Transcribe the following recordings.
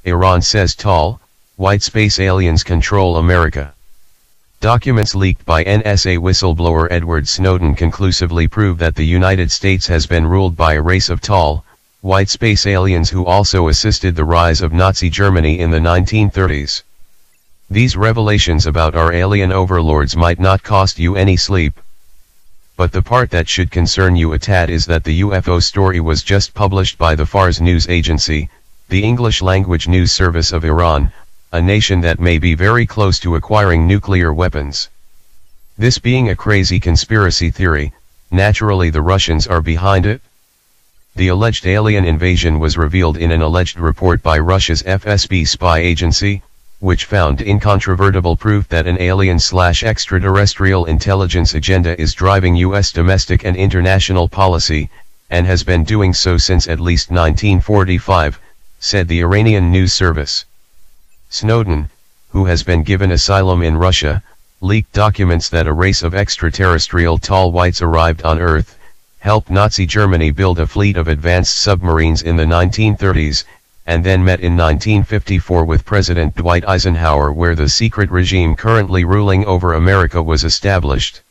Iran says tall, white space aliens control America. Documents leaked by NSA whistleblower Edward Snowden conclusively prove that the United States has been ruled by a race of tall, white space aliens who also assisted the rise of Nazi Germany in the 1930s. These revelations about our alien overlords might not cost you any sleep. But the part that should concern you a tad is that the UFO story was just published by the Fars news agency, the English-language news service of Iran, a nation that may be very close to acquiring nuclear weapons. This being a crazy conspiracy theory, naturally the Russians are behind it. The alleged alien invasion was revealed in an alleged report by Russia's FSB spy agency, which found incontrovertible proof that an alien/extraterrestrial intelligence agenda is driving U.S. domestic and international policy, and has been doing so since at least 1945, said the Iranian news service. Snowden, who has been given asylum in Russia, leaked documents that a race of extraterrestrial tall whites arrived on Earth, helped Nazi Germany build a fleet of advanced submarines in the 1930s, and then met in 1954 with President Dwight Eisenhower, where the secret regime currently ruling over America was established.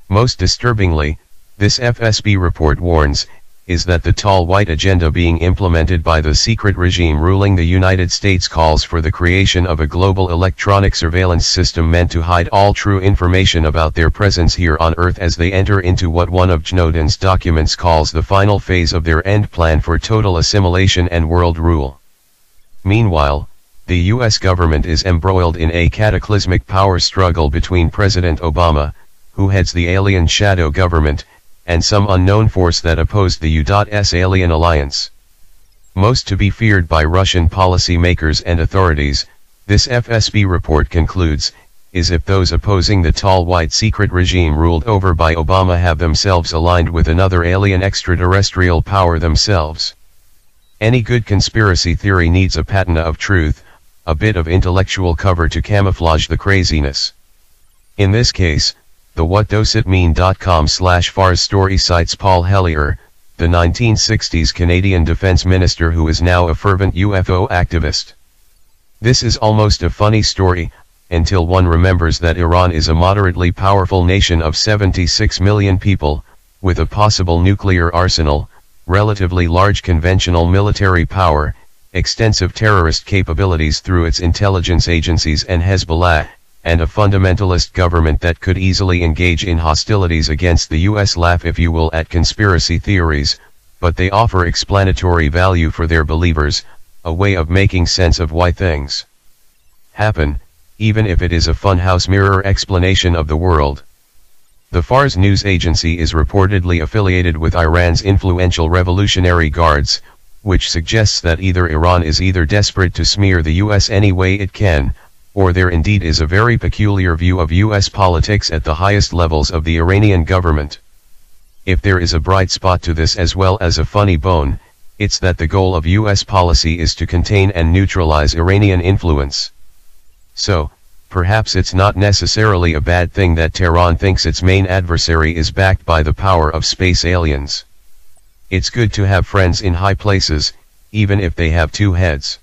Most disturbingly, this FSB report warns, is that the tall white agenda being implemented by the secret regime ruling the United States calls for the creation of a global electronic surveillance system meant to hide all true information about their presence here on Earth as they enter into what one of Snowden's documents calls the final phase of their end plan for total assimilation and world rule. Meanwhile, the U.S. government is embroiled in a cataclysmic power struggle between President Obama, who heads the alien shadow government, and some unknown force that opposed the U.S. alien alliance. Most to be feared by Russian policymakers and authorities, this FSB report concludes, is if those opposing the tall white secret regime ruled over by Obama have themselves aligned with another alien extraterrestrial power themselves. Any good conspiracy theory needs a patina of truth, a bit of intellectual cover to camouflage the craziness. In this case, the whatdoesitmean.com/Fars story cites Paul Hellyer, the 1960s Canadian defense minister who is now a fervent UFO activist. This is almost a funny story, until one remembers that Iran is a moderately powerful nation of 76 million people, with a possible nuclear arsenal, relatively large conventional military power, extensive terrorist capabilities through its intelligence agencies and Hezbollah, and a fundamentalist government that could easily engage in hostilities against the U.S. Laugh if you will at conspiracy theories, but they offer explanatory value for their believers, a way of making sense of why things happen, even if it is a funhouse mirror explanation of the world. The Fars news agency is reportedly affiliated with Iran's influential Revolutionary Guards, which suggests that either Iran is either desperate to smear the U.S. any way it can, or there indeed is a very peculiar view of U.S. politics at the highest levels of the Iranian government. If there is a bright spot to this as well as a funny bone, it's that the goal of U.S. policy is to contain and neutralize Iranian influence. So, perhaps it's not necessarily a bad thing that Tehran thinks its main adversary is backed by the power of space aliens. It's good to have friends in high places, even if they have two heads.